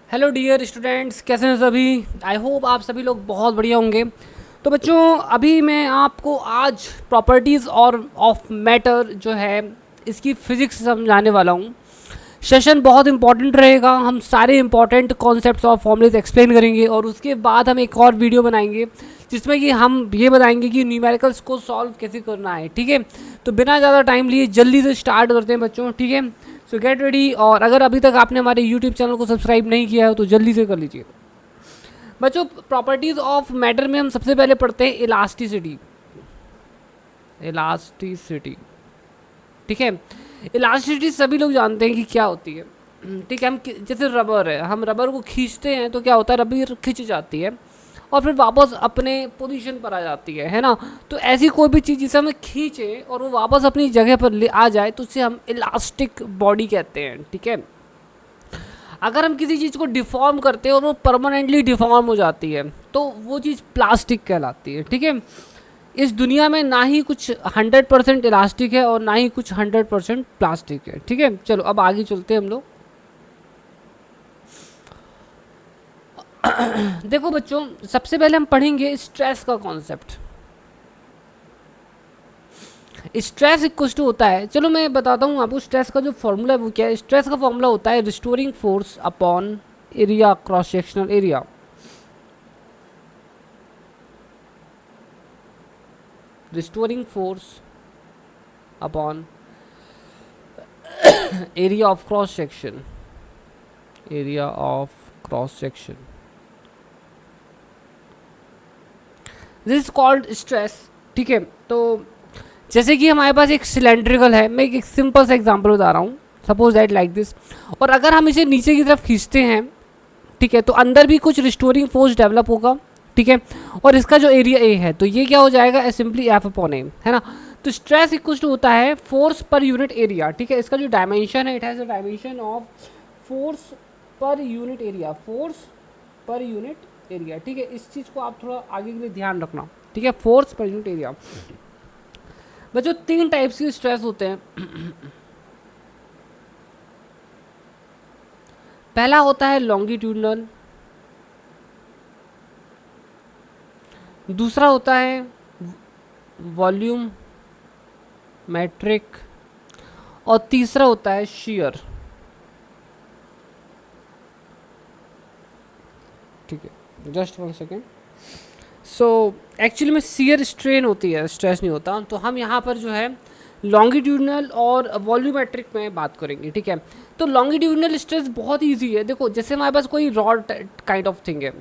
Hello dear students, कैसे हैं सभी। आई होप आप सभी लोग बहुत बढ़िया होंगे। तो बच्चों, अभी मैं आपको आज प्रॉपर्टीज़ और ऑफ मैटर जो है इसकी फिज़िक्स समझाने वाला हूँ। सेशन बहुत इंपॉर्टेंट रहेगा। हम सारे इंपॉर्टेंट कॉन्सेप्ट्स और फॉर्मूलेज एक्सप्लेन करेंगे और उसके बाद हम एक और वीडियो बनाएंगे जिसमें कि हम ये बताएंगे कि न्यूमेरिकल्स को सॉल्व कैसे करना है। ठीक है, तो बिना ज़्यादा टाइम लिए जल्दी से स्टार्ट करते हैं बच्चों। ठीक है, सो गेट रेडी। और अगर अभी तक आपने हमारे यूट्यूब चैनल को सब्सक्राइब नहीं किया है तो जल्दी से कर लीजिए। बच्चों, प्रॉपर्टीज़ ऑफ मैटर में हम सबसे पहले पढ़ते हैं इलास्टिसिटी। इलास्टिसिटी, ठीक है। इलास्टिसिटी सभी लोग जानते हैं कि क्या होती है। ठीक है, हम जैसे रबर है, हम रबर को खींचते हैं तो क्या होता है, रबर खिंच जाती है और फिर वापस अपने पोजीशन पर आ जाती है ना। तो ऐसी कोई भी चीज़ जिसे हमें खींचे और वो वापस अपनी जगह पर ले आ जाए तो उसे हम इलास्टिक बॉडी कहते हैं। ठीक है, अगर हम किसी चीज़ को डिफॉर्म करते हैं और वो परमानेंटली डिफॉर्म हो जाती है तो वो चीज़ प्लास्टिक कहलाती है। ठीक है, इस दुनिया में ना ही कुछ 100% इलास्टिक है और ना ही कुछ 100% प्लास्टिक है। ठीक है, चलो अब आगे चलते हैं हम लोग। देखो बच्चों, सबसे पहले हम पढ़ेंगे स्ट्रेस का कॉन्सेप्ट। स्ट्रेस इक्वल टू होता है, चलो मैं बताता हूँ आपको स्ट्रेस का जो फॉर्मूला है वो क्या है। स्ट्रेस का फॉर्मूला होता है restoring force upon area cross sectional area. Restoring force upon area of cross section, area of cross section, this is called stress. ठीक है, तो जैसे कि हमारे पास एक सिलेंड्रिकल है, मैं एक सिंपल सा एग्जांपल बता रहा हूँ, सपोज दैट लाइक दिस। और अगर हम इसे नीचे की तरफ खींचते हैं, ठीक है, तो अंदर भी कुछ रिस्टोरिंग फोर्स डेवलप होगा। ठीक है, और इसका जो एरिया ए है तो ये क्या हो जाएगा, सिंपली एफ अपॉन ए, है ना। तो स्ट्रेस इक्वल टू होता है फोर्स पर यूनिट एरिया। ठीक है, इसका जो डायमेंशन है, it has a dimension of force per unit area, force per unit area. ठीक है, इस चीज़ को आप थोड़ा आगे के लिए ध्यान रखना। ठीक है, फोर्स पर यूनिट एरिया। बच्चों, तीन टाइप्स के स्ट्रेस होते हैं। पहला होता है लॉन्गिट्यूडनल, दूसरा होता है वॉल्यूम मैट्रिक और तीसरा होता है शेयर। ठीक है, just one second. So actually में शेयर स्ट्रेन होती है, स्ट्रेस नहीं होता। तो हम यहाँ पर जो है लॉन्गिट्यूडनल और वॉल्यूमेट्रिक में बात करेंगे। ठीक है, तो लॉन्गिट्यूडनल स्ट्रेस बहुत इजी है। देखो, जैसे हमारे पास कोई रॉड काइंड ऑफ थिंग है,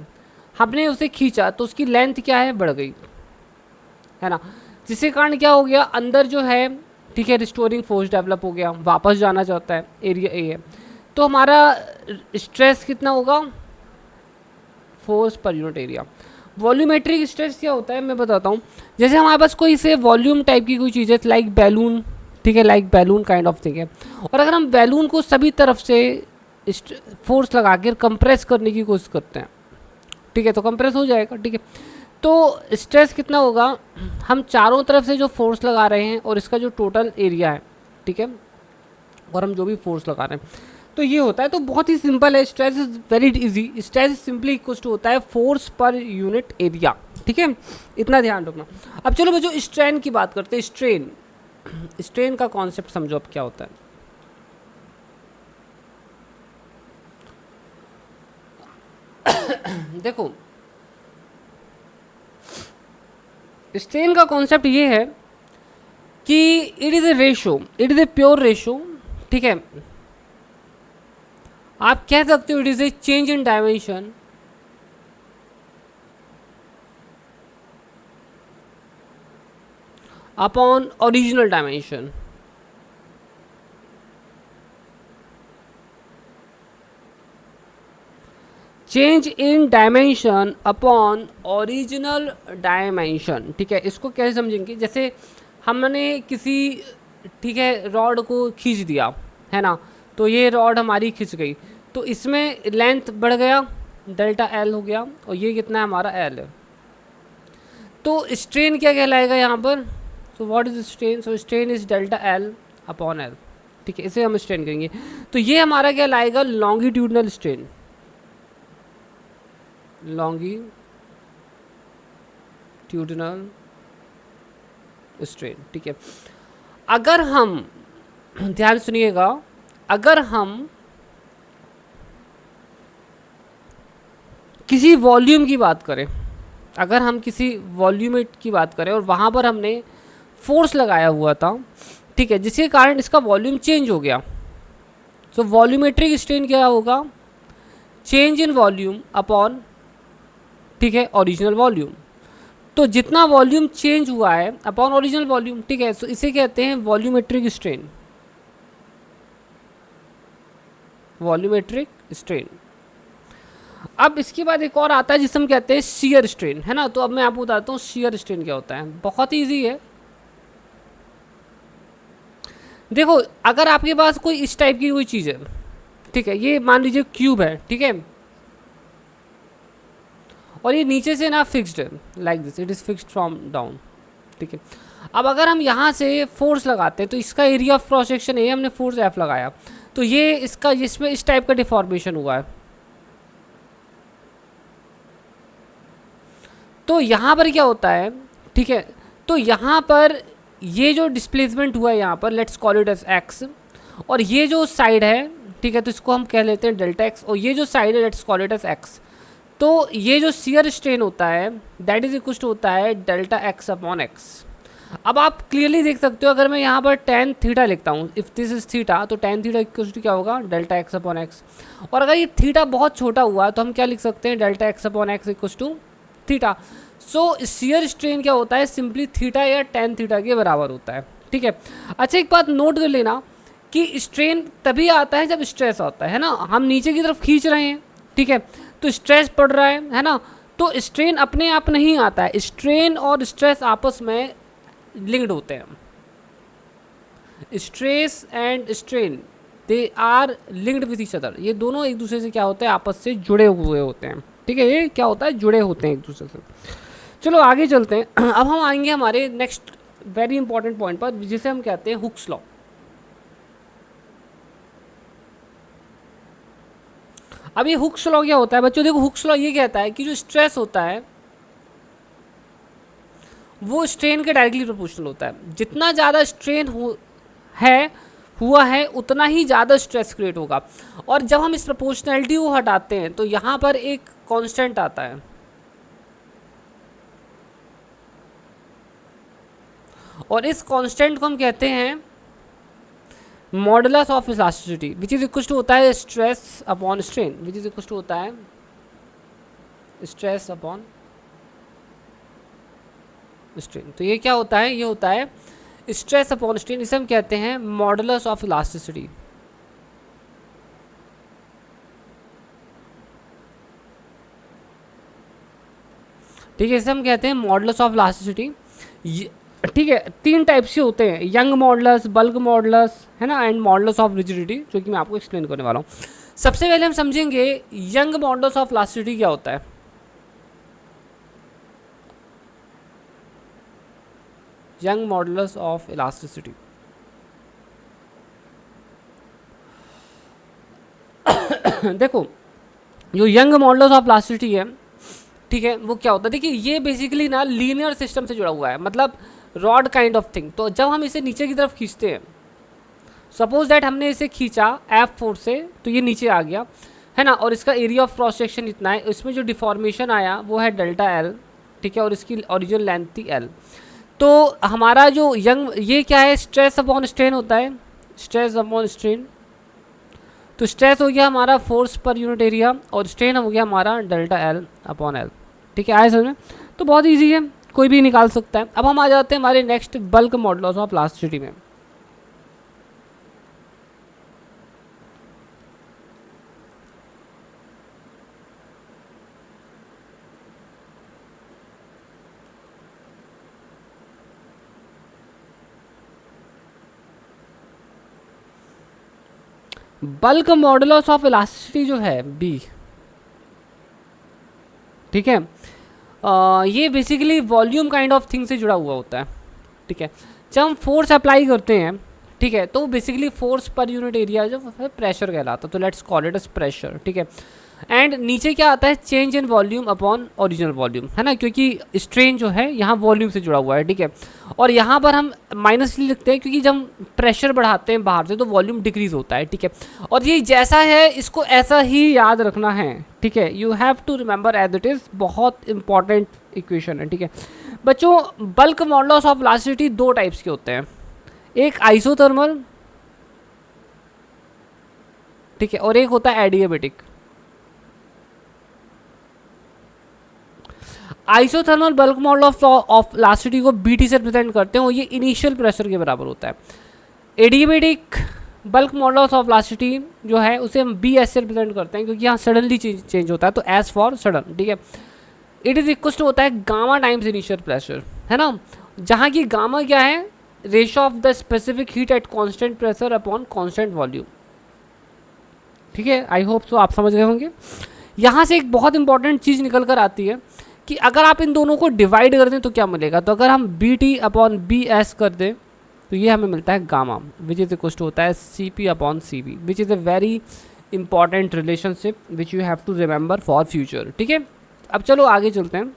हमने उसे खींचा तो उसकी लेंथ क्या है, बढ़ गई, है ना। जिसके कारण क्या हो गया, अंदर जो है, ठीक है, रिस्टोरिंग फोर्स डेवलप हो गया, वापस जाना चाहता है, एरिया ए है। तो हमारा स्ट्रेस कितना होगा, force per unit area. Volumetric stress क्या होता है मैं बताता हूँ। जैसे हमारे पास कोई से वॉल्यूम टाइप की कोई चीज़ है, लाइक बैलून, ठीक है, like balloon kind of thing है। और अगर हम बैलून को सभी तरफ से फोर्स लगा कर कंप्रेस करने की कोशिश करते हैं, ठीक है, तो कंप्रेस हो जाएगा। ठीक है, तो स्ट्रेस कितना होगा, हम चारों तरफ से जो फोर्स लगा रहे हैं और इसका जो टोटल एरिया है, ठीक है, और हम जो भी फोर्स लगा रहे हैं तो ये होता है। तो बहुत ही सिंपल है, stress is very easy. Stress simply equal to होता है फोर्स पर यूनिट एरिया। ठीक है, इतना ध्यान रखना। अब चलो बच्चों, स्ट्रेन की बात करते हैं। स्ट्रेन, स्ट्रेन का कॉन्सेप्ट समझो अब क्या होता है। देखो, स्ट्रेन का कॉन्सेप्ट ये है कि it is a ratio, it is a pure ratio. ठीक है, आप कह सकते हो it is a change in dimension upon original dimension. Change in dimension upon original dimension. ठीक है, इसको कैसे समझेंगे, जैसे हमने किसी, ठीक है, रॉड को खींच दिया, है ना, तो ये रॉड हमारी खिंच गई तो इसमें लेंथ बढ़ गया, डेल्टा एल हो गया, और ये कितना है हमारा एल है। तो स्ट्रेन क्या कहलाएगा यहाँ पर, so what is strain, so strain is delta L upon L. ठीक है, इसे हम स्ट्रेन करेंगे तो ये हमारा क्या लाएगा, लॉन्गिट्यूडनल स्ट्रेन। लॉन्गिट्यूडिनल स्ट्रेन, ठीक है। अगर हम ध्यान सुनिएगा, अगर हम किसी वॉल्यूम की बात करें, अगर हम किसी वॉल्यूम की बात करें और वहाँ पर हमने फोर्स लगाया हुआ था, ठीक है, जिसके कारण इसका वॉल्यूम चेंज हो गया, तो वॉल्यूमेट्रिक स्ट्रेन क्या होगा? चेंज इन वॉल्यूम अपॉन, ठीक है, ओरिजिनल वॉल्यूम। तो जितना वॉल्यूम चेंज हुआ है अपॉन ओरिजिनल वॉल्यूम, ठीक है, तो इसे कहते हैं वॉल्यूमेट्रिक स्ट्रेन, वॉल्यूमेट्रिक स्ट्रेन। अब इसके बाद एक और आता है जिसे हम कहते हैं शियर स्ट्रेन, है ना। तो अब मैं आपको बताता हूँ शियर स्ट्रेन क्या होता है, बहुत ईजी है। देखो, अगर आपके पास कोई इस टाइप की कोई चीज़ है, ठीक है, ये मान लीजिए क्यूब है, ठीक है, और ये नीचे से ना फिक्स्ड है, like this, it is fixed from down, ठीक है। अब अगर हम यहाँ से फोर्स लगाते हैं तो इसका एरिया ऑफ क्रॉस सेक्शन है, हमने फोर्स एफ लगाया, तो ये इसका, इसमें इस टाइप का डिफॉर्मेशन हुआ है। तो यहाँ पर क्या होता है, ठीक है, तो यहाँ पर ये जो डिस्प्लेसमेंट हुआ है यहाँ पर, let's call it as X, और ये जो साइड है, ठीक है, तो इसको हम कह लेते हैं डेल्टा एक्स, और ये जो साइड है let's call it as X. तो ये जो शियर स्ट्रेन होता है दैट इज इक्वल टू होता है डेल्टा एक्स अपॉन एक्स। अब आप क्लियरली देख सकते हो, अगर मैं यहाँ पर टेन थीटा लिखता हूँ, इफ दिस इज थीटा, तो टेन थीटा इक्वल टू क्या होगा? Delta X upon x. और अगर ये थीटा बहुत छोटा हुआ तो हम क्या लिख सकते हैं? Delta X upon X equal to theta. So shear strain क्या होता है? सिंपली थीटा या टेन थीटा के बराबर होता है, ठीक है। अच्छा, एक बात नोट कर लेना कि स्ट्रेन तभी आता है जब स्ट्रेस होता है ना। हम नीचे की तरफ खींच रहे हैं, ठीक है, तो स्ट्रेस पड़ रहा है ना। तो स्ट्रेन अपने आप नहीं आता है, स्ट्रेन और स्ट्रेस आपस में लिंक्ड होते हैं। Stress and strain they are linked with each other. ये दोनों एक दूसरे से क्या होते हैं? आपस से जुड़े हुए होते हैं, ठीक है। ये क्या होता है? जुड़े होते हैं एक दूसरे से। चलो आगे चलते हैं। अब हम आएंगे हमारे नेक्स्ट वेरी इंपॉर्टेंट पॉइंट पर, जिसे हम कहते हैं हुक्स लॉ। अब ये हुक्स लॉ क्या होता है बच्चों? देखो, हुक्स लॉ ये कहता है कि जो स्ट्रेस होता है वो स्ट्रेन के डायरेक्टली प्रोपोर्शनल होता है। जितना ज़्यादा स्ट्रेन हुआ है उतना ही ज़्यादा स्ट्रेस क्रिएट होगा। और जब हम इस प्रोपोर्शनैलिटी को हटाते हैं तो यहाँ पर एक कांस्टेंट आता है, और इस कांस्टेंट को हम कहते हैं modulus of elasticity, which is equal to होता है stress upon strain, which is equal to होता है स्ट्रेस अपॉन स्ट्रेन। तो ये क्या होता है? ये होता है स्ट्रेस अपॉन स्ट्रेन। इसे हम कहते हैं मॉडुलस ऑफ इलास्टिसिटी। ठीक है, इसे हम कहते हैं मॉडुलस ऑफ इलास्टिसिटी। ठीक है, तीन टाइप से होते हैं, यंग मॉडुलस, बल्क मॉडुलस, है ना, एंड मॉडुलस ऑफ रिजिडिटी, जो कि मैं आपको एक्सप्लेन करने वाला हूँ। सबसे पहले हम समझेंगे यंग मॉडुलस ऑफ इलास्टिसिटी क्या होता है। यंग मॉडुलस ऑफ इलास्टिसिटी, देखो जो यंग मॉडुलस ऑफ इलास्टिसिटी है, ठीक है, वो क्या होता है? देखिए, ये बेसिकली ना लीनियर सिस्टम से जुड़ा हुआ है, मतलब रॉड काइंड ऑफ थिंग। तो जब हम इसे नीचे की तरफ खींचते हैं, सपोज दैट हमने इसे खींचा F4 से, तो ये नीचे आ गया, है ना, और इसका एरिया ऑफ क्रॉस सेक्शन इतना है, इसमें जो डिफॉर्मेशन आया वो है डेल्टा L, ठीक है, और इसकी ओरिजिनल लेंथ थी L। तो हमारा जो यंग, ये क्या है? स्ट्रेस अपॉन स्ट्रेन होता है, स्ट्रेस अपॉन स्ट्रेन। तो स्ट्रेस हो गया हमारा फोर्स पर यूनिट एरिया, और स्ट्रेन हो गया हमारा डेल्टा L अपॉन L, ठीक है, आए समझ में? तो बहुत इजी है, कोई भी निकाल सकता है। अब हम आ जाते हैं हमारे next bulk modulus of elasticity में। बल्क मॉडुलस ऑफ इलास्टिसिटी जो है B, ठीक है, ये basically volume kind of thing से जुड़ा हुआ होता है, ठीक है। जब हम फोर्स अप्लाई करते हैं, ठीक है, तो basically force per unit area जो है प्रेशर कहलाता है, तो let's call it as pressure, ठीक है। एंड नीचे क्या आता है, change in volume upon original volume, है ना, क्योंकि स्ट्रेन जो है यहाँ वॉल्यूम से जुड़ा हुआ है, ठीक है। और यहाँ पर हम माइनस इसलिए लिखते हैं क्योंकि जब हम प्रेशर बढ़ाते हैं बाहर से तो वॉल्यूम डिक्रीज होता है, ठीक है। और ये जैसा है इसको ऐसा ही याद रखना है, ठीक है। You have to remember as it is, बहुत इंपॉर्टेंट इक्वेशन है, ठीक है बच्चों। बल्क मॉडुलस ऑफ इलास्टिसिटी दो टाइप्स के होते हैं, एक आइसोथर्मल, ठीक है, और एक होता है adiabatic. Isothermal bulk modulus of elasticity को बीटी से रिप्रेजेंट करते हैं और ये इनिशियल प्रेशर के बराबर होता है। Adiabatic bulk modulus of elasticity जो है उसे हम बी एस से रिप्रेजेंट करते हैं क्योंकि यहाँ सडनली चेंज होता है, तो एस फॉर सडन, ठीक है। इट इज इक्वल टू होता है गामा टाइम्स इनिशियल प्रेशर, है ना, जहाँ की गामा क्या है, ratio of the specific heat at constant pressure upon constant volume, ठीक है। आई होप सो आप समझ गए होंगे। यहाँ से एक बहुत इंपॉर्टेंट चीज़ निकल कर आती है कि अगर आप इन दोनों को डिवाइड कर दें तो क्या मिलेगा, तो अगर हम B T upon B S कर दें तो ये हमें मिलता है gamma, which is equal to होता है C P upon C B, which is a very important relationship which you have to remember for future, ठीक है। अब चलो आगे चलते हैं।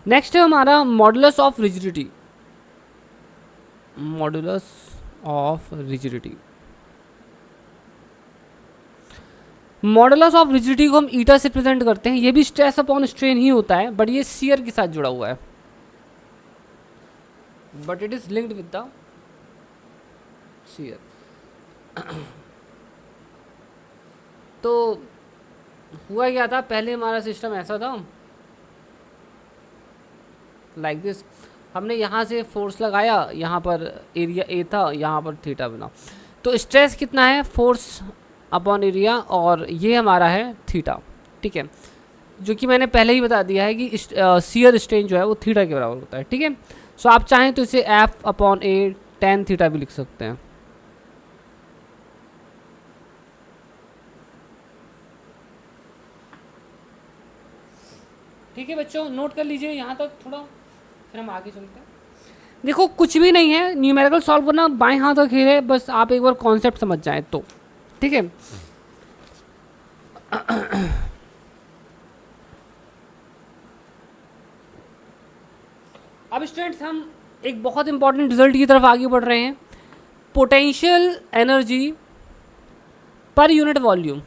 नेक्स्ट है हमारा modulus of rigidity. Modulus of rigidity, modulus of rigidity को हम ईटा से प्रेजेंट करते हैं। ये भी स्ट्रेस अपॉन स्ट्रेन ही होता है बट ये शियर के साथ जुड़ा हुआ है, but it is linked with the shear. तो हुआ क्या था, पहले हमारा सिस्टम ऐसा था लाइक दिस, हमने यहाँ से फोर्स लगाया, यहाँ पर एरिया ए था, यहाँ पर थीटा बना, तो स्ट्रेस कितना है, फोर्स अपॉन एरिया, और ये हमारा है थीटा, ठीक है, जो कि मैंने पहले ही बता दिया है कि शियर स्ट्रेन जो है वो थीटा के बराबर होता है, ठीक है। सो आप चाहें तो इसे एफ अपॉन ए टेन थीटा भी लिख सकते हैं। ठीक है बच्चों, नोट कर लीजिए यहाँ तक थोड़ा, फिर हम आगे चलते हैं। देखो कुछ भी नहीं है, न्यूमेरिकल सॉल्व करना बाएं हाथ का खेल है, बस आप एक बार कॉन्सेप्ट समझ जाएं तो, ठीक है। अब स्टूडेंट्स हम एक बहुत इंपॉर्टेंट रिजल्ट की तरफ आगे बढ़ रहे हैं। Potential energy per unit volume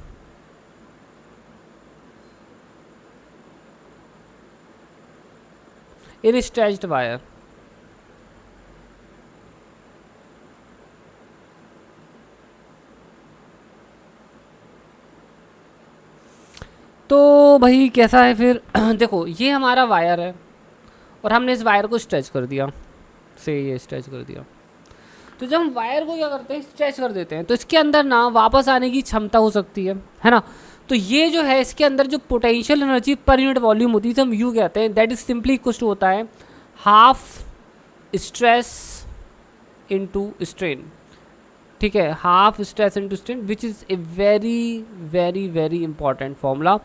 इन स्ट्रेच्ड वायर। तो भाई कैसा है फिर देखो ये हमारा वायर है और हमने इस वायर को स्ट्रेच कर दिया, से ये स्ट्रेच कर दिया। तो जब हम वायर को क्या करते हैं, स्ट्रेच कर देते हैं, तो इसके अंदर ना वापस आने की क्षमता हो सकती है ना। तो ये जो है इसके अंदर जो potential energy per unit volume होती है, हम यू कहते हैं, that is simply equal to होता है हाफ स्ट्रेस इनटू स्ट्रेन, ठीक है, half stress into strain, which is a very very very important formula,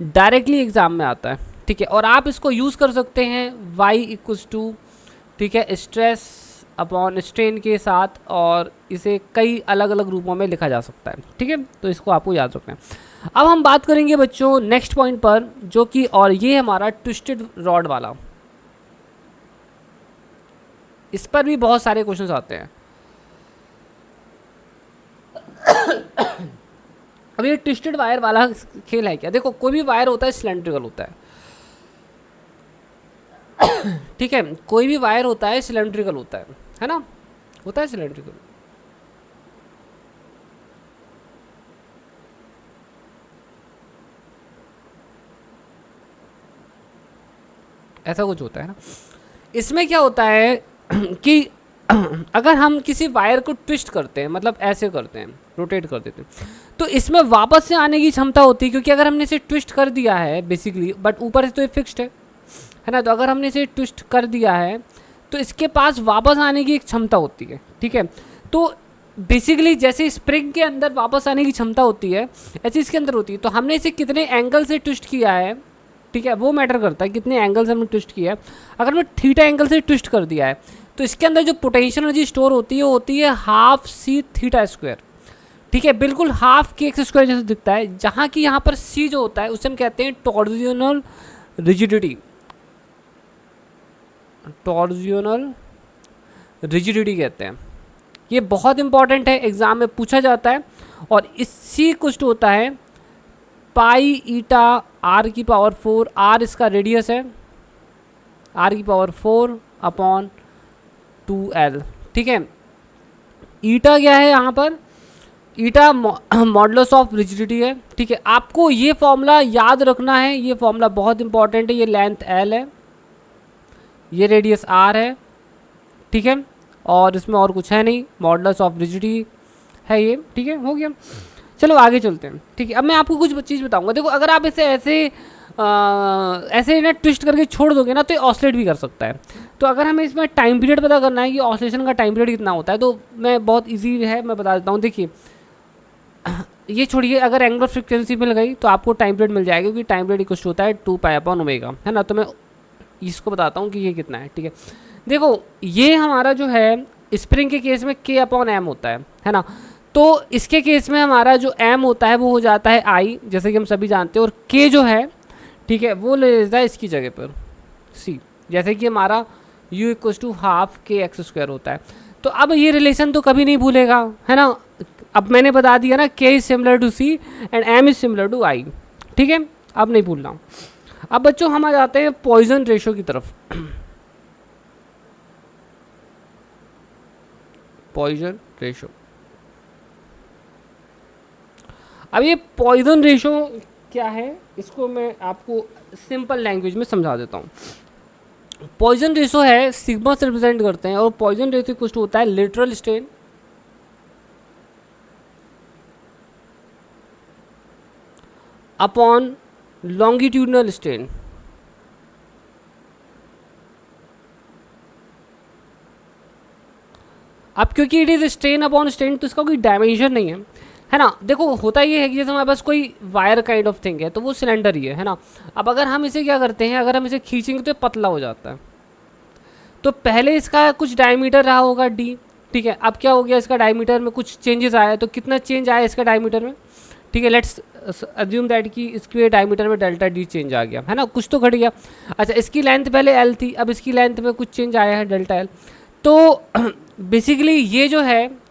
directly exam में आता है, ठीक है। और आप इसको यूज़ कर सकते हैं y इक्वल्स टू, ठीक है, स्ट्रेस अपॉन स्ट्रेन के साथ, और इसे कई अलग अलग रूपों में लिखा जा सकता है, ठीक है। तो इसको आपको याद रखना है। अब हम बात करेंगे बच्चों नेक्स्ट पॉइंट पर, जो कि और ये हमारा ट्विस्टेड रॉड वाला, इस पर भी बहुत सारे क्वेश्चंस आते हैं। अब ये ट्विस्टेड वायर वाला खेल है क्या, देखो कोई भी वायर होता है सिलेंड्रिकल होता है, ठीक है, कोई भी वायर होता है सिलेंड्रिकल होता है ना, होता है सिलेंड्रिकल। ऐसा कुछ होता है ना। इसमें क्या होता है कि अगर हम किसी वायर को ट्विस्ट करते हैं, मतलब ऐसे करते हैं, रोटेट कर देते हैं, तो इसमें वापस से आने की क्षमता होती है, क्योंकि अगर हमने इसे ट्विस्ट कर दिया है बेसिकली, बट ऊपर से तो ये फिक्स्ड है ना, तो अगर हमने इसे ट्विस्ट कर दिया है तो इसके पास वापस आने की एक क्षमता होती है, ठीक है। तो बेसिकली जैसे स्प्रिंग के अंदर वापस आने की क्षमता होती है, ऐसे इसके अंदर होती है। तो हमने इसे कितने एंगल से ट्विस्ट किया है, ठीक है, वो मैटर करता है, कितने एंगल से हमने ट्विस्ट किया है। अगर मैं थीटा एंगल से ट्विस्ट कर दिया है तो इसके अंदर जो पोटेंशियल एनर्जी स्टोर होती है वो होती है हाफ सी थीटा स्क्वायर, ठीक है, बिल्कुल हाफ के एक्स स्क्वायर जैसे दिखता है, जहाँ की यहाँ पर सी जो होता है उसे हम कहते हैं टॉर्जियनल रिजिडिटी, टॉर्जियनल रिजिडिटी कहते हैं। ये बहुत इंपॉर्टेंट है, एग्जाम में पूछा जाता है। और इसी कुछ होता है पाई ईटा आर की पावर 4, आर इसका रेडियस है, आर की पावर 4 अपॉन 2l। ठीक है, ईटा क्या है यहाँ पर, ईटा मॉडुलस ऑफ रिजिडिटी है। ठीक है, आपको ये फॉर्मूला याद रखना है, ये फॉर्मूला बहुत इंपॉर्टेंट है। ये लेंथ l है, ये रेडियस r है। ठीक है, और इसमें और कुछ है नहीं, मॉडुलस ऑफ रिजिडिटी है ये। ठीक है, हो गया। चलो आगे चलते हैं। ठीक है, अब मैं आपको कुछ चीज़ बताऊंगा। देखो, अगर आप इसे ऐसे ना ट्विस्ट करके छोड़ दोगे ना तो ये ऑसलेट भी कर सकता है। तो अगर हमें इसमें टाइम पीरियड पता करना है कि ऑसलेशन का टाइम पीरियड कितना होता है, तो मैं बहुत इजी है, मैं बता देता हूँ। देखिए, ये छोड़िए, अगर एंगुलर फ्रीक्वेंसी मिल गई तो आपको टाइम पीरियड मिल जाएगा, क्योंकि टाइम पीरियड इक्वल होता है 2π/ω, है ना। तो मैं इसको बताता हूँ कि ये कितना है। ठीक है, देखो ये हमारा जो है स्प्रिंग के केस में k/m होता है ना। तो इसके केस में हमारा जो m होता है वो हो जाता है I, जैसे कि हम सभी जानते हैं, और k जो है, ठीक है, वो ले लेता है इसकी जगह पर c, जैसे कि हमारा u = ½ kx² होता है। तो अब ये रिलेशन तो कभी नहीं भूलेगा, है ना। अब मैंने बता दिया ना, k is similar to c and m is similar to I। ठीक है, अब नहीं भूलना। अब बच्चों हम आ जाते हैं पॉइजन रेशो की तरफ। पॉइजन रेशो, अब ये पॉइजन रेशो क्या है, इसको मैं आपको सिंपल लैंग्वेज में समझा देता हूँ। पॉइजन रेशो है, सिग्मा से रिप्रेजेंट करते हैं, और पॉइजन रेशो कुछ होता है lateral strain upon longitudinal strain. अब क्योंकि it is strain upon strain, तो इसका कोई डायमेंशन नहीं है ना। देखो होता ये है कि जैसे हमारे पास कोई वायर काइंड ऑफ थिंग है, तो वो सिलेंडर ही है ना। अब अगर हम इसे क्या करते हैं, अगर हम इसे खींचेंगे तो ये पतला हो जाता है। तो पहले इसका कुछ डायमीटर रहा होगा d, ठीक है। अब क्या हो गया, इसका डायमीटर में कुछ चेंजेस आया, तो कितना चेंज आया इसका डायमीटर में, ठीक है। लेट्स अज्यूम दैट कि इसके डायमीटर में डेल्टा d चेंज आ गया, है ना, कुछ तो घट गया। अच्छा, इसकी लेंथ पहले l थी, अब इसकी लेंथ में कुछ चेंज आया है, डेल्टा l। तो बेसिकली ये जो है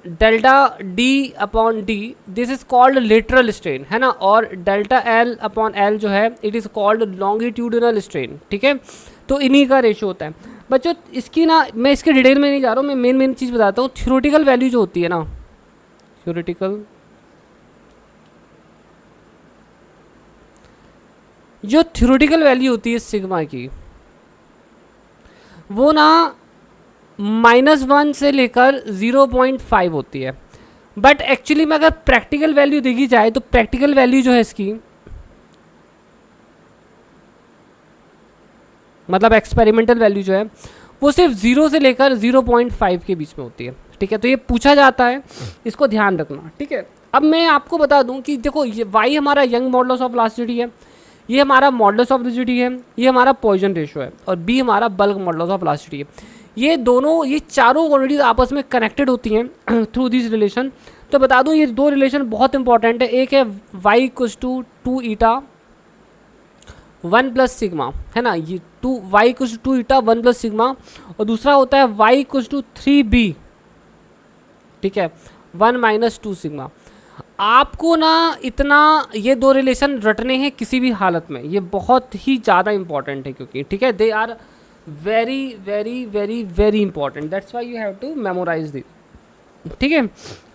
delta d/d, this is called lateral strain, है ना। और डेल्टा l/l जो है, it is called longitudinal strain. ठीक है, तो इन्हीं का रेशो होता है बच्चों। इसकी ना मैं इसके डिटेल में नहीं जा रहा हूँ, मैं मेन चीज़ बताता हूँ। थ्योरेटिकल वैल्यू जो होती है ना, थ्योरेटिकल वैल्यू होती है सिग्मा की, वो ना -1 से लेकर 0.5 होती है। बट एक्चुअली में अगर प्रैक्टिकल वैल्यू देखी जाए, तो प्रैक्टिकल वैल्यू जो है इसकी, मतलब एक्सपेरिमेंटल वैल्यू जो है, वो सिर्फ 0 से लेकर 0.5 के बीच में होती है। ठीक है, तो ये पूछा जाता है, इसको ध्यान रखना। ठीक है, अब मैं आपको बता दूं कि देखो, ये y हमारा यंग मॉडुलस ऑफ इलास्टिसिटी है, ये हमारा मॉडुलस ऑफ रिजिडिटी है, ये हमारा पॉइजन रेशो है, और b हमारा बल्क मॉडुलस ऑफ इलास्टिसिटी है। ये दोनों, ये चारों क्वांटिटीज आपस में कनेक्टेड होती हैं थ्रू दिस रिलेशन। तो बता दूं, ये दो रिलेशन बहुत इंपॉर्टेंट है। एक है y = 2 ईटा 1 + सिग्मा, है ना, ये y = 2 ईटा 1 + सिग्मा, और दूसरा होता है y = 3b, ठीक है, 1 - 2 सिग्मा। आपको ना इतना ये दो रिलेशन रटने हैं किसी भी हालत में, ये बहुत ही ज़्यादा इंपॉर्टेंट है, क्योंकि ठीक है, they are very very very very important, that's why you have to memorize this. ठीक है,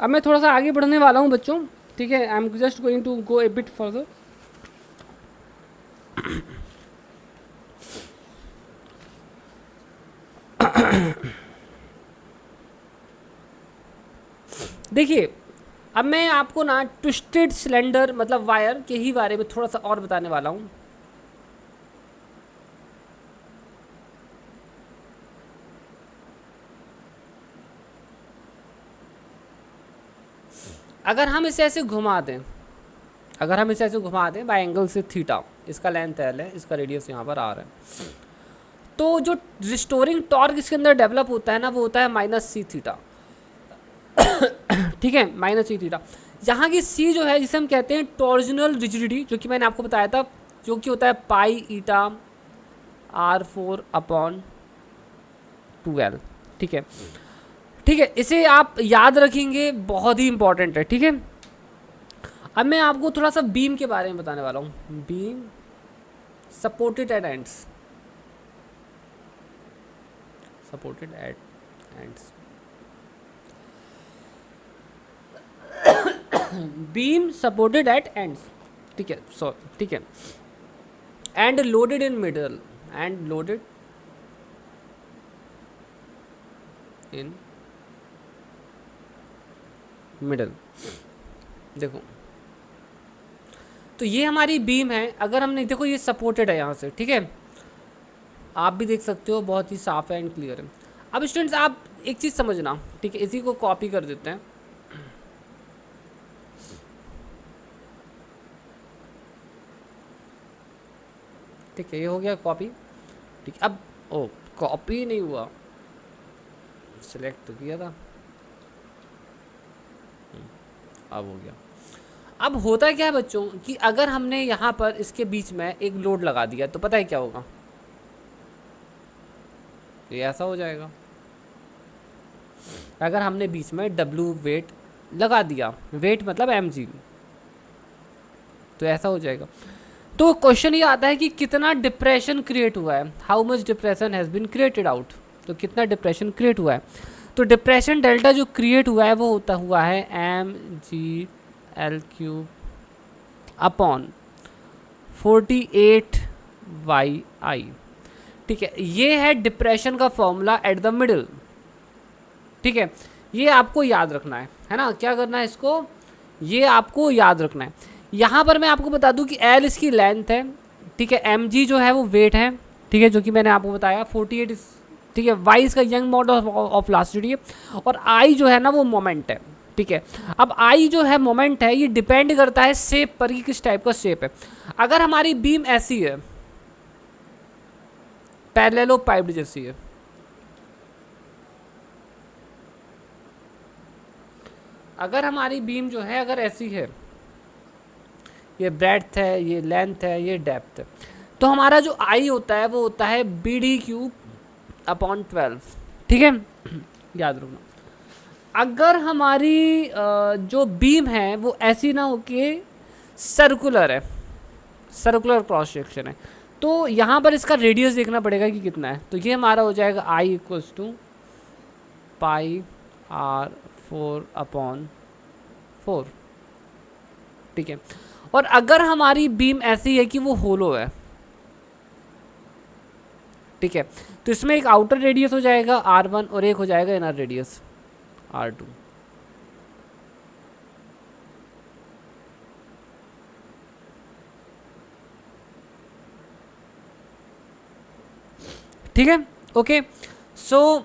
अब मैं थोड़ा सा आगे बढ़ने वाला हूँ बच्चों। ठीक है, I am just going to go a bit further. देखिए, अब मैं आपको ना ट्विस्टेड सिलेंडर मतलब वायर के ही बारे में थोड़ा सा और बताने वाला हूँ। अगर हम इसे ऐसे घुमा दें, बाय एंगल से थीटा, इसका लेंथ l है, इसका रेडियस यहाँ पर r है, तो जो रिस्टोरिंग टॉर्क इसके अंदर डेवलप होता है ना, वो होता है -c थीटा। ठीक है, माइनस ई थीटा। यहाँ की सी जो है जिसे हम कहते हैं टॉर्जनल रिजिडिटी, जो कि मैंने आपको बताया था, जो कि होता है पाई ईटा R4 अपॉन 2L। ठीक है, ठीक है, इसे आप याद रखेंगे, बहुत ही इंपॉर्टेंट है। ठीक है, अब मैं आपको थोड़ा सा बीम के बारे में बताने वाला हूँ। Beam supported eight ends, supported eight ends, beam supported eight ends, ठीक है, सॉरी, ठीक है, and loaded in middle, and loaded in middle. देखो, तो ये हमारी बीम है। अगर हमने, देखो ये सपोर्टेड है यहाँ से, ठीक है, आप भी देख सकते हो, बहुत ही साफ है एंड क्लियर है। अब स्टूडेंट्स आप एक चीज़ समझना, ठीक है, इसी को कॉपी कर देते हैं। ठीक है, ये हो गया कॉपी। ठीक है, अब ओ कॉपी नहीं हुआ, सिलेक्ट तो किया था, अब हो गया। अब होता क्या है बच्चों कि अगर हमने यहाँ पर इसके बीच में एक लोड लगा दिया तो पता है क्या होगा, ये ऐसा हो जाएगा। अगर हमने बीच में W वेट लगा दिया, वेट मतलब mg, तो ऐसा हो जाएगा। तो क्वेश्चन ये आता है कि कितना डिप्रेशन क्रिएट हुआ है, how much depression has been created out, तो कितना डिप्रेशन क्रिएट हुआ है। तो डिप्रेशन डेल्टा जो क्रिएट हुआ है वो होता हुआ है mg/L³ अपॉन 48y/I। ठीक है, ये है डिप्रेशन का फॉर्मूला एट द मिडल। ठीक है, ये आपको याद रखना है ना, क्या करना है इसको, ये आपको याद रखना है। यहाँ पर मैं आपको बता दूं कि L इसकी लेंथ है, ठीक है, mg जो है वो वेट है, ठीक है, जो कि मैंने आपको बताया 48, ठीक है, y इसका यंग मॉडल ऑफ वेलोसिटी है, और I जो है ना वो मोमेंट है। ठीक है, अब I जो है मोमेंट है, ये डिपेंड करता है शेप पर कि किस टाइप का शेप है। अगर हमारी बीम ऐसी है, पैरेलल पाइप्ड जैसी है, अगर हमारी बीम जो है अगर ऐसी है, ये ब्रेड्थ है, ये लेंथ है, ये डेप्थ है, तो हमारा जो आई होता है वो होता है BD³ अपॉन 12। ठीक है, याद रखना। अगर हमारी जो बीम है वो ऐसी ना हो के सर्कुलर है, सर्कुलर क्रॉस सेक्शन है, तो यहाँ पर इसका रेडियस देखना पड़ेगा कि कितना है। तो ये हमारा हो जाएगा I equals to πr4 upon 4। ठीक है, और अगर हमारी बीम ऐसी है कि वो होलो है, ठीक है, तो इसमें एक आउटर रेडियस हो जाएगा R1 और एक हो जाएगा इनर रेडियस R2। ठीक है, ओके, सो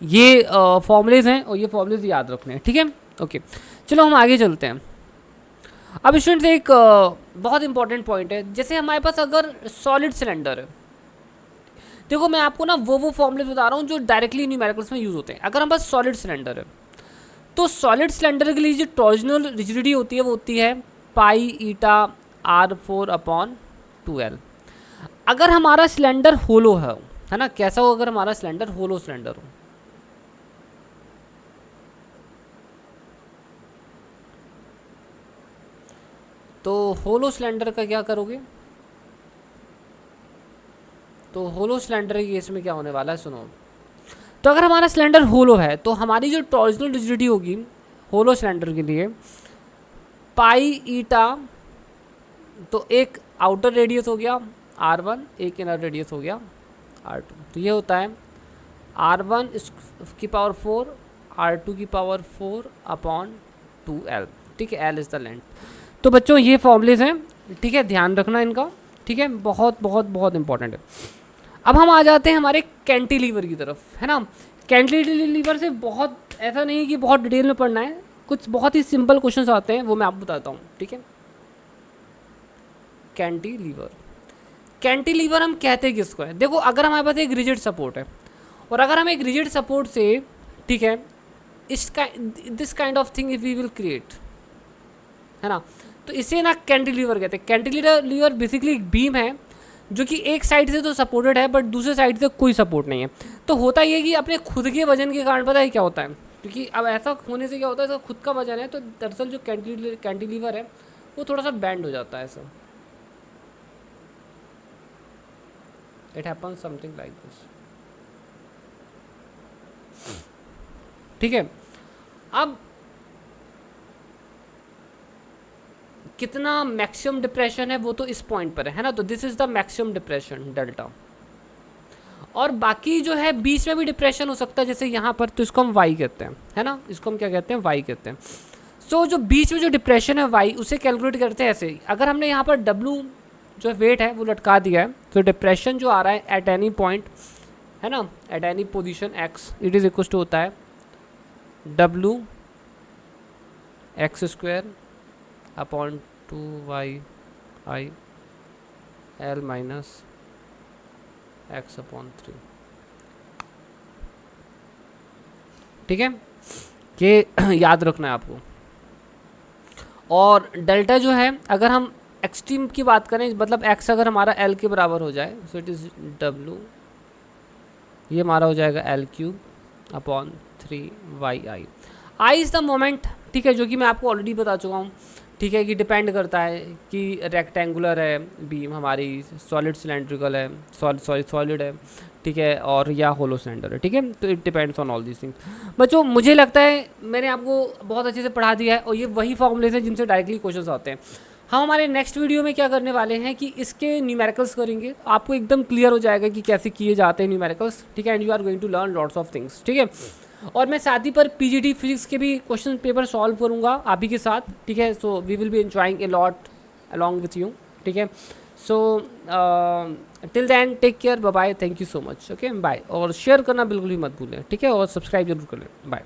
ये फॉर्मूलेज हैं और ये फॉर्मूलेज याद रखने हैं। ठीक है, ओके, चलो हम आगे चलते हैं। अब स्टूडेंट्स एक बहुत इंपॉर्टेंट पॉइंट है, जैसे हमारे पास अगर सॉलिड सिलेंडर है, देखो मैं आपको ना वो फॉर्मूले बता रहा हूँ जो डायरेक्टली न्यूमेरिकल्स में यूज होते हैं। अगर हमारे पास सॉलिड सिलेंडर है, तो सॉलिड सिलेंडर के लिए जो टॉर्जनल रिजिडिटी होती है वो होती है π/R4 अपॉन 2L। अगर हमारा सिलेंडर होलो है ना, कैसा हो, अगर हमारा सिलेंडर होलो सिलेंडर हो, तो होलो सिलेंडर का क्या करोगे, तो होलो सिलेंडर के केस में क्या होने वाला है, सुनो। तो अगर हमारा सिलेंडर होलो है तो हमारी जो टॉर्जनल रिजिडिटी होगी होलो सिलेंडर के लिए π/, तो एक आउटर रेडियस हो गया R1, एक इनर रेडियस हो गया R2। तो ये होता है R1 की पावर 4 R2 की पावर 4 अपॉन 2L। ठीक है, L इज़ द लेंथ। तो बच्चों ये फॉर्मूलेज हैं, ठीक है, ध्यान रखना इनका। ठीक है, बहुत बहुत बहुत इंपॉर्टेंट है। अब हम आ जाते हैं हमारे कैंटिलीवर की तरफ, है ना। कैंटिलीवर से बहुत ऐसा नहीं है कि बहुत डिटेल में पढ़ना है, कुछ बहुत ही सिंपल क्वेश्चंस आते हैं, वो मैं आपको बताता हूँ। ठीक है, कैंटिलीवर, कैंटिलीवर हम कहते हैं किसको है, देखो अगर हमारे पास एक रिजिड सपोर्ट है और अगर हम एक रिजिड सपोर्ट से, ठीक है, this kind of thing we will create, है ना। तो इसे ना कैंटिलीवर कहते हैं। कैंटिलीवर बेसिकली एक बीम है जो कि एक साइड से तो सपोर्टेड है बट दूसरे साइड से कोई सपोर्ट नहीं है। तो होता ये कि अपने खुद के वजन के कारण पता है क्या होता है, क्योंकि अब ऐसा होने से क्या होता है, इसका खुद का वजन है तो दरअसल जो कैंटिलीवर है वो थोड़ा सा बैंड हो जाता है ऐसा। It happens something like this, ठीक है। अब कितना मैक्सिमम डिप्रेशन है वो तो इस पॉइंट पर है ना, तो this is the maximum depression delta. और बाकी जो है बीच में भी डिप्रेशन हो सकता है जैसे यहाँ पर, तो इसको हम वाई कहते हैं, है ना, इसको हम क्या कहते हैं, वाई कहते हैं। सो जो बीच में जो डिप्रेशन है वाई, उसे कैलकुलेट करते हैं ऐसे। अगर हमने यहाँ पर डब्लू जो वेट है वो लटका दिया है, तो डिप्रेशन जो आ रहा है एट एनी पॉइंट, है ना, at any position X, it is equal to होता है W X square upon 2y l minus x upon 3, ठीक है, ये याद रखना है आपको। और डेल्टा जो है अगर हम एक्सट्रीम की बात करें, मतलब x अगर हमारा l के बराबर हो जाए, सो इट इज w, ये हमारा हो जाएगा l³ upon 3y i is the moment, ठीक है, जो कि मैं आपको ऑलरेडी बता चुका हूँ, ठीक है, कि डिपेंड करता है कि रेक्टेंगुलर है बीम हमारी, सॉलिड सिलेंड्रिकल है, सॉलिड है, ठीक है, और या होलो सिलेंडर है, ठीक है। तो it depends on all these things. बच्चों मुझे लगता है मैंने आपको बहुत अच्छे से पढ़ा दिया है, और ये वही फॉर्मूलेज हैं जिनसे डायरेक्टली क्वेश्चन आते हैं। हम हमारे नेक्स्ट वीडियो में क्या करने वाले हैं कि इसके न्यूमेरिकल्स करेंगे, आपको एकदम क्लियर हो जाएगा कि कैसे किए जाते हैं न्यूमेरिकल्स, ठीक है, and you are going to learn lots of things, ठीक है। और मैं साथ ही पर पीजीटी फिजिक्स के भी क्वेश्चन पेपर सॉल्व करूंगा आप ही के साथ, ठीक है। So we will be enjoying a lot along with you, ठीक है। So till then take care, bye bye, thank you so much, okay, bye. और शेयर करना बिल्कुल भी मत भूलें, ठीक है, और सब्सक्राइब जरूर कर लें, बाय।